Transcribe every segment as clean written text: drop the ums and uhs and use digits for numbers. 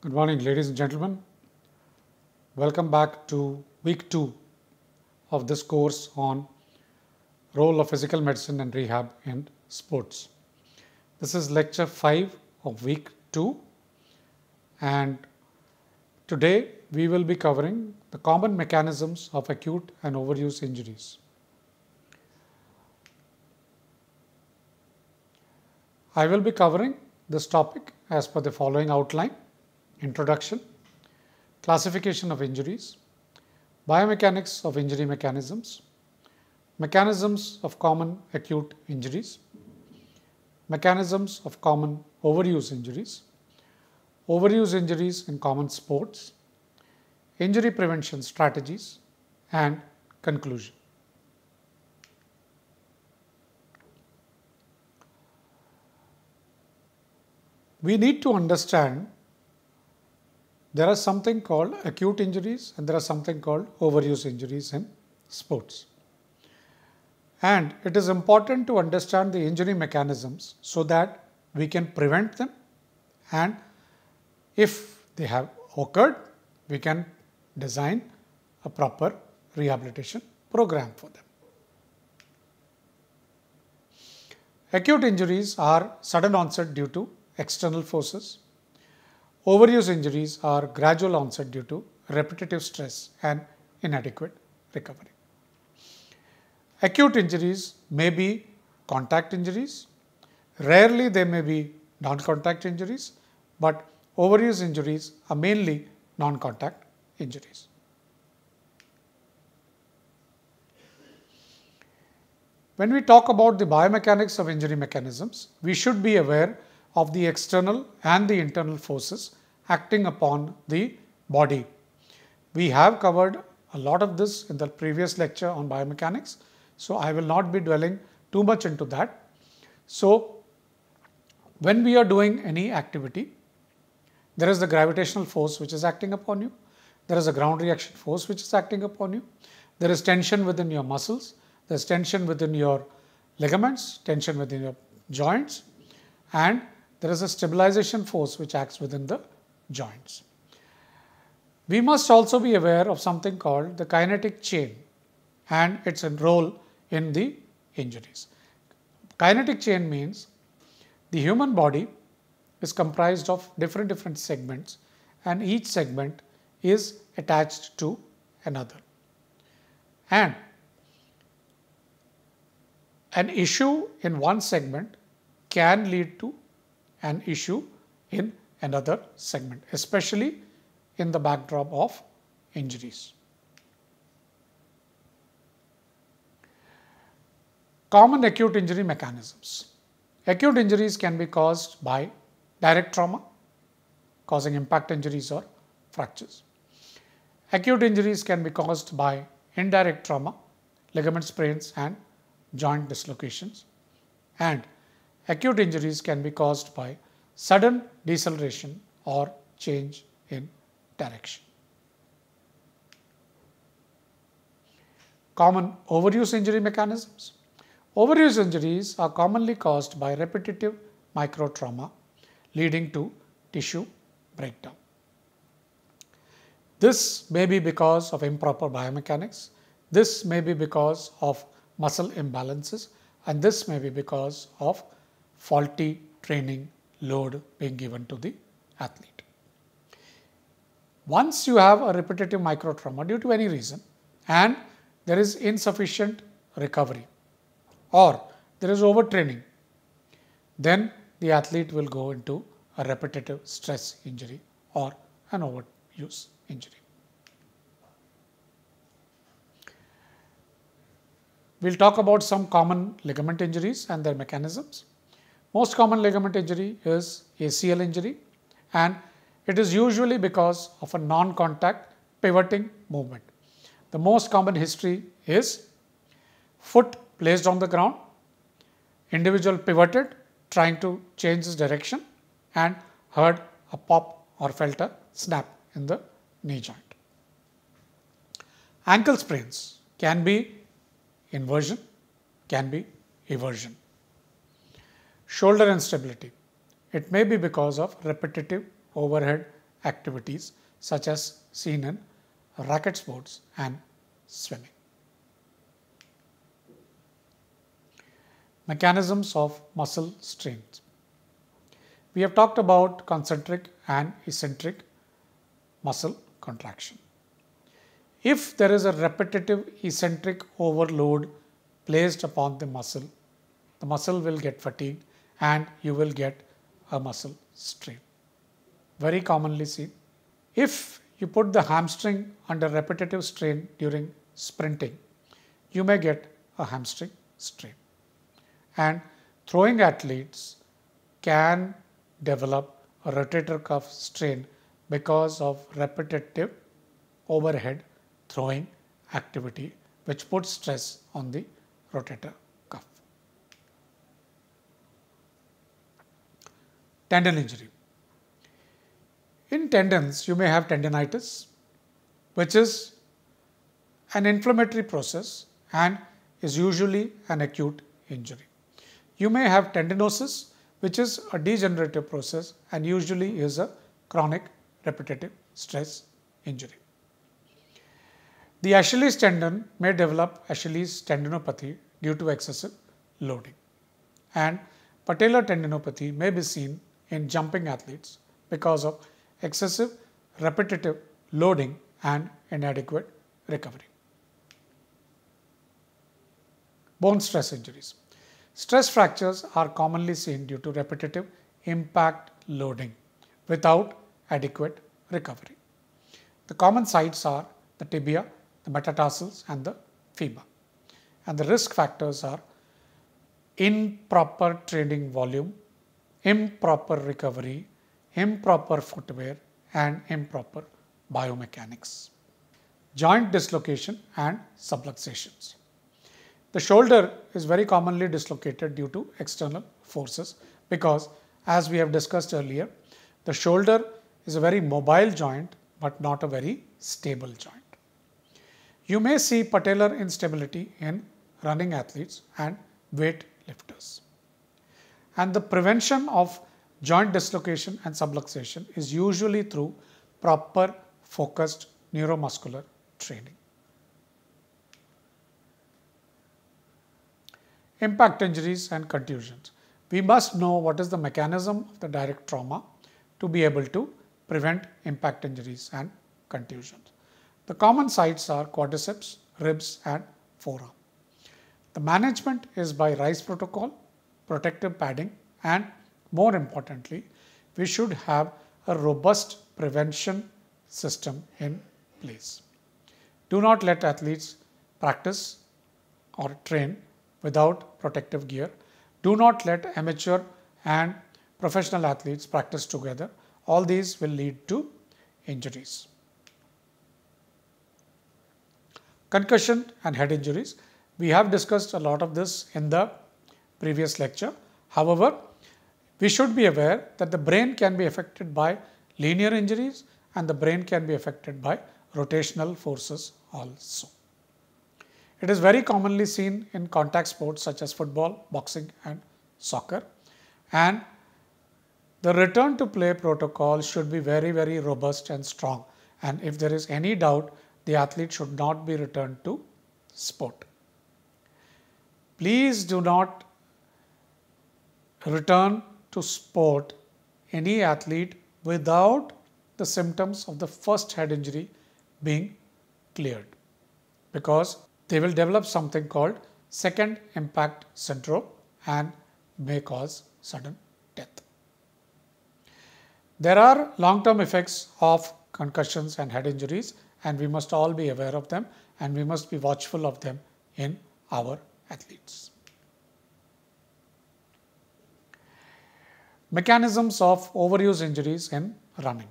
Good morning, ladies and gentlemen. Welcome back to week 2 of this course on role of physical medicine and rehab in sports. This is lecture 5 of week 2, and today we will be covering the common mechanisms of acute and overuse injuries. I will be covering this topic as per the following outline: introduction, classification of injuries, biomechanics of injury mechanisms, mechanisms of common acute injuries, mechanisms of common overuse injuries in common sports, injury prevention strategies, and conclusion. We need to understand there are something called acute injuries and there are something called overuse injuries in sports. And it is important to understand the injury mechanisms so that we can prevent them, and if they have occurred, we can design a proper rehabilitation program for them. Acute injuries are sudden onset due to external forces. Overuse injuries are gradual onset due to repetitive stress and inadequate recovery. Acute injuries may be contact injuries. Rarely they may be non-contact injuries, but overuse injuries are mainly non-contact injuries. When we talk about the biomechanics of injury mechanisms, we should be aware of the external and the internal forces acting upon the body. We have covered a lot of this in the previous lecture on biomechanics, so I will not be dwelling too much into that. So, when we are doing any activity, there is the gravitational force which is acting upon you, there is a ground reaction force which is acting upon you, there is tension within your muscles, there is tension within your ligaments, tension within your joints, and there is a stabilization force which acts within the joints. We must also be aware of something called the kinetic chain and its role in the injuries. Kinetic chain means the human body is comprised of different segments, and each segment is attached to another. And an issue in one segment can lead to an issue in another segment, especially in the backdrop of injuries. Common acute injury mechanisms. Acute injuries can be caused by direct trauma, causing impact injuries or fractures. Acute injuries can be caused by indirect trauma, ligament sprains and joint dislocations, and acute injuries can be caused by sudden deceleration or change in direction. Common overuse injury mechanisms. Overuse injuries are commonly caused by repetitive microtrauma leading to tissue breakdown. This may be because of improper biomechanics, this may be because of muscle imbalances, and this may be because of faulty training load being given to the athlete. Once you have a repetitive microtrauma due to any reason and there is insufficient recovery or there is overtraining, then the athlete will go into a repetitive stress injury or an overuse injury. We'll talk about some common ligament injuries and their mechanisms. Most common ligament injury is ACL injury, and it is usually because of a non-contact pivoting movement. The most common history is foot placed on the ground, individual pivoted trying to change his direction and heard a pop or felt a snap in the knee joint. Ankle sprains can be inversion, can be eversion. Shoulder instability. It may be because of repetitive overhead activities such as seen in racket sports and swimming. Mechanisms of muscle strains. We have talked about concentric and eccentric muscle contraction. If there is a repetitive eccentric overload placed upon the muscle will get fatigued and you will get a muscle strain. Very commonly seen. If you put the hamstring under repetitive strain during sprinting, you may get a hamstring strain. And throwing athletes can develop a rotator cuff strain because of repetitive overhead throwing activity, which puts stress on the rotator cuff. Tendon injury. In tendons, you may have tendinitis, which is an inflammatory process and is usually an acute injury. You may have tendinosis, which is a degenerative process and usually is a chronic repetitive stress injury. The Achilles tendon may develop Achilles tendinopathy due to excessive loading, and patellar tendinopathy may be seen in jumping athletes because of excessive repetitive loading and inadequate recovery. Bone stress injuries. Stress fractures are commonly seen due to repetitive impact loading without adequate recovery. The common sites are the tibia, the metatarsals and the femur. And the risk factors are improper training volume, improper recovery, improper footwear and improper biomechanics. Joint dislocation and subluxations. The shoulder is very commonly dislocated due to external forces because, as we have discussed earlier, the shoulder is a very mobile joint but not a very stable joint. You may see patellar instability in running athletes and weight lifters. And the prevention of joint dislocation and subluxation is usually through proper focused neuromuscular training. Impact injuries and contusions. We must know what is the mechanism of the direct trauma to be able to prevent impact injuries and contusions. The common sites are quadriceps, ribs and forearm. The management is by RICE protocol, protective padding and more importantly, we should have a robust prevention system in place. Do not let athletes practice or train without protective gear. Do not let amateur and professional athletes practice together. All these will lead to injuries. Concussion and head injuries. We have discussed a lot of this in the previous lecture. However, we should be aware that the brain can be affected by linear injuries and the brain can be affected by rotational forces also. It is very commonly seen in contact sports such as football, boxing and soccer, and the return to play protocol should be very, very robust and strong, and if there is any doubt, the athlete should not be returned to sport. Please do not return to sport any athlete without the symptoms of the first head injury being cleared, because they will develop something called second impact syndrome and may cause sudden death. There are long-term effects of concussions and head injuries, and we must all be aware of them and we must be watchful of them in our athletes. Mechanisms of overuse injuries in running.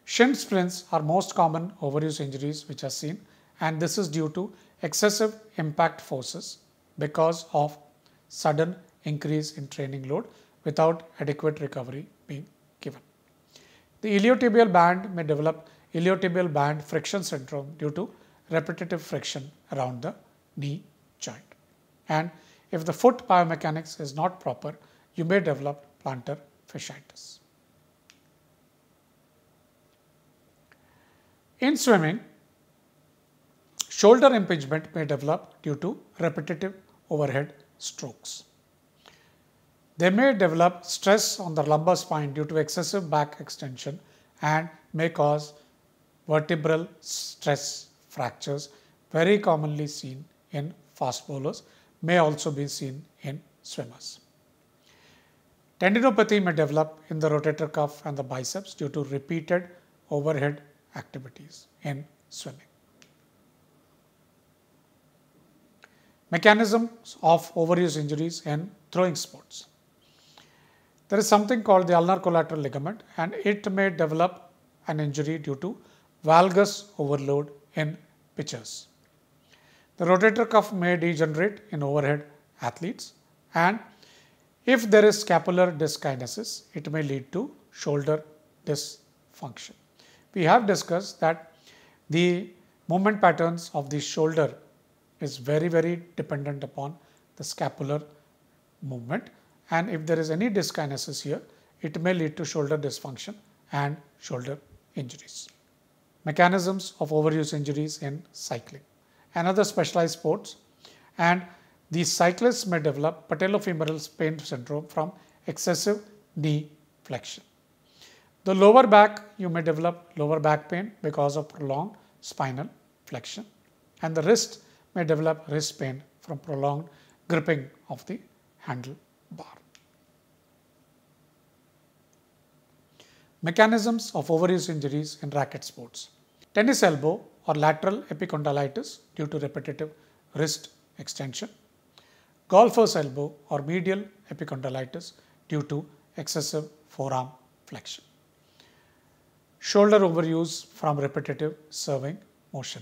Shin splints are most common overuse injuries which are seen, and this is due to excessive impact forces because of sudden increase in training load without adequate recovery being given. The iliotibial band may develop iliotibial band friction syndrome due to repetitive friction around the knee joint. And if the foot biomechanics is not proper, you may develop plantar fasciitis. In swimming, shoulder impingement may develop due to repetitive overhead strokes. They may develop stress on the lumbar spine due to excessive back extension and may cause vertebral stress fractures, very commonly seen in fast bowlers, may also be seen in swimmers. Tendinopathy may develop in the rotator cuff and the biceps due to repeated overhead activities in swimming. Mechanisms of overuse injuries in throwing sports. There is something called the ulnar collateral ligament, and it may develop an injury due to valgus overload in pitchers. The rotator cuff may degenerate in overhead athletes, and if there is scapular dyskinesis, it may lead to shoulder dysfunction. We have discussed that the movement patterns of the shoulder is very, very dependent upon the scapular movement, and if there is any dyskinesis here, it may lead to shoulder dysfunction and shoulder injuries. Mechanisms of overuse injuries in cycling. Another specialized sports, and these cyclists may develop patellofemoral pain syndrome from excessive knee flexion. The lower back, you may develop lower back pain because of prolonged spinal flexion, and the wrist may develop wrist pain from prolonged gripping of the handlebar. Mechanisms of overuse injuries in racket sports. Tennis elbow or lateral epicondylitis due to repetitive wrist extension. Golfer's elbow or medial epicondylitis due to excessive forearm flexion. Shoulder overuse from repetitive serving motion.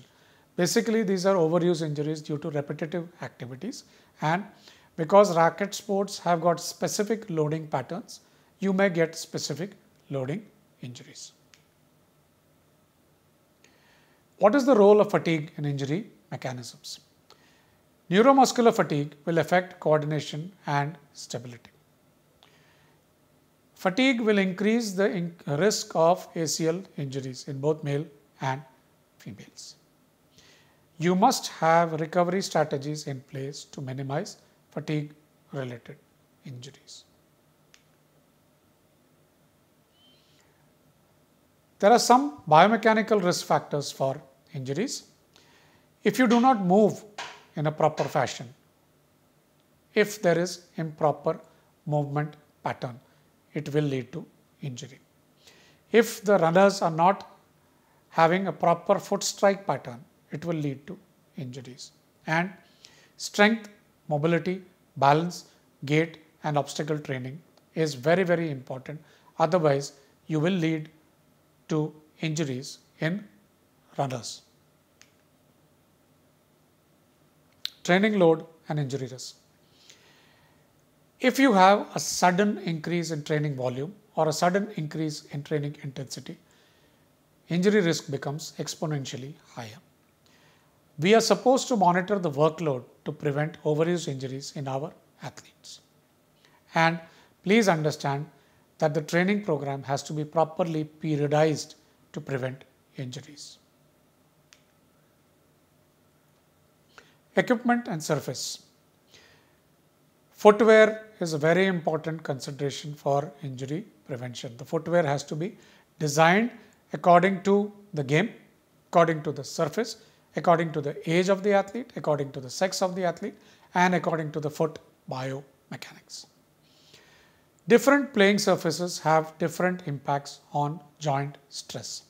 Basically, these are overuse injuries due to repetitive activities, and because racket sports have got specific loading patterns, you may get specific loading injuries. What is the role of fatigue in injury mechanisms? Neuromuscular fatigue will affect coordination and stability. Fatigue will increase the risk of ACL injuries in both male and females. You must have recovery strategies in place to minimize fatigue-related injuries. There are some biomechanical risk factors for injuries. If you do not move in a proper fashion, if there is improper movement pattern, it will lead to injury. If the runners are not having a proper foot strike pattern, it will lead to injuries. And strength, mobility, balance, gait and obstacle training is very, very important. Otherwise, you will lead to injuries in runners. Training load and injury risk. If you have a sudden increase in training volume or a sudden increase in training intensity, injury risk becomes exponentially higher. We are supposed to monitor the workload to prevent overuse injuries in our athletes. And please understand that the training program has to be properly periodized to prevent injuries. Equipment and surface. Footwear is a very important consideration for injury prevention. The footwear has to be designed according to the game, according to the surface, according to the age of the athlete, according to the sex of the athlete, and according to the foot biomechanics. Different playing surfaces have different impacts on joint stress,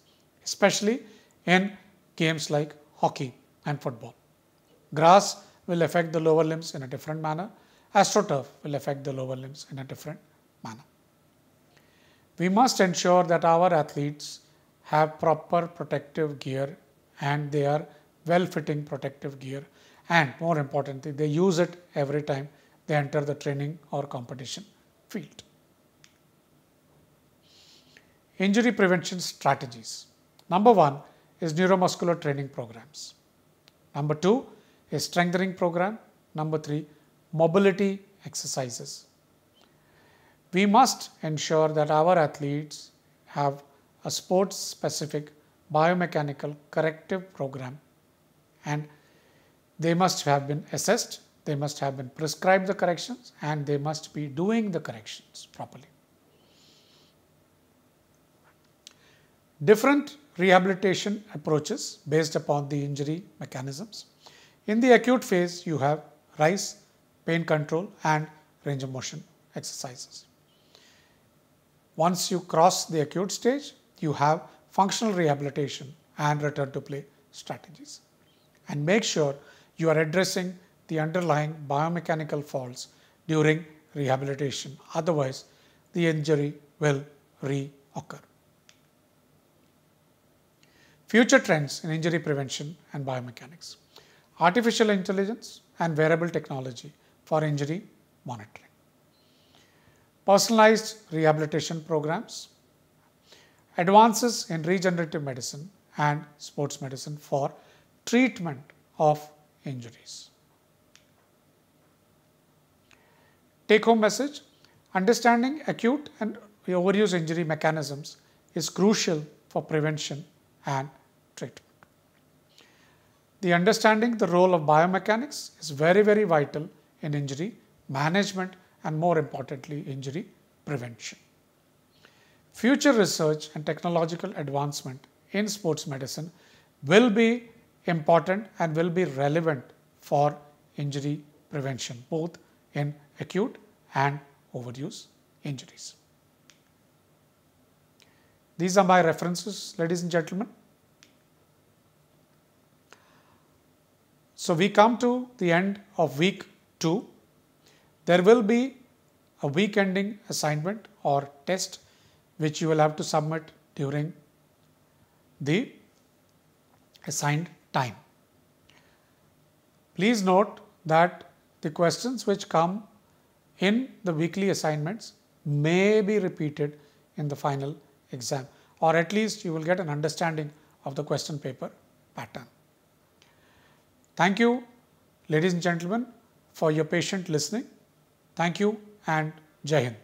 especially in games like hockey and football. Grass will affect the lower limbs in a different manner. AstroTurf will affect the lower limbs in a different manner. We must ensure that our athletes have proper protective gear and they are well-fitting protective gear, and more importantly, they use it every time they enter the training or competition field. Injury prevention strategies. Number 1 is neuromuscular training programs. Number 2 is strengthening program. Number 3, mobility exercises. We must ensure that our athletes have a sports specific biomechanical corrective program, and they must have been assessed, they must have been prescribed the corrections, and they must be doing the corrections properly. Different rehabilitation approaches based upon the injury mechanisms. In the acute phase, you have RICE, pain control, and range of motion exercises. Once you cross the acute stage, you have functional rehabilitation and return to play strategies. And make sure you are addressing the underlying biomechanical faults during rehabilitation. Otherwise, the injury will reoccur. Future trends in injury prevention and biomechanics. Artificial intelligence and wearable technology for injury monitoring. Personalized rehabilitation programs. Advances in regenerative medicine and sports medicine for treatment of injuries. Take-home message: understanding acute and overuse injury mechanisms is crucial for prevention and treatment. The understanding the role of biomechanics is very, very vital in injury management and, more importantly, injury prevention. Future research and technological advancement in sports medicine will be important and will be relevant for injury prevention, both in acute and overuse injuries. These are my references, ladies and gentlemen. So we come to the end of week 2. There will be a week ending assignment or test which you will have to submit during the assigned time. Please note that the questions which come in the weekly assignments may be repeated in the final exam, or at least you will get an understanding of the question paper pattern. Thank you, ladies and gentlemen, for your patient listening. Thank you and Jai Hind.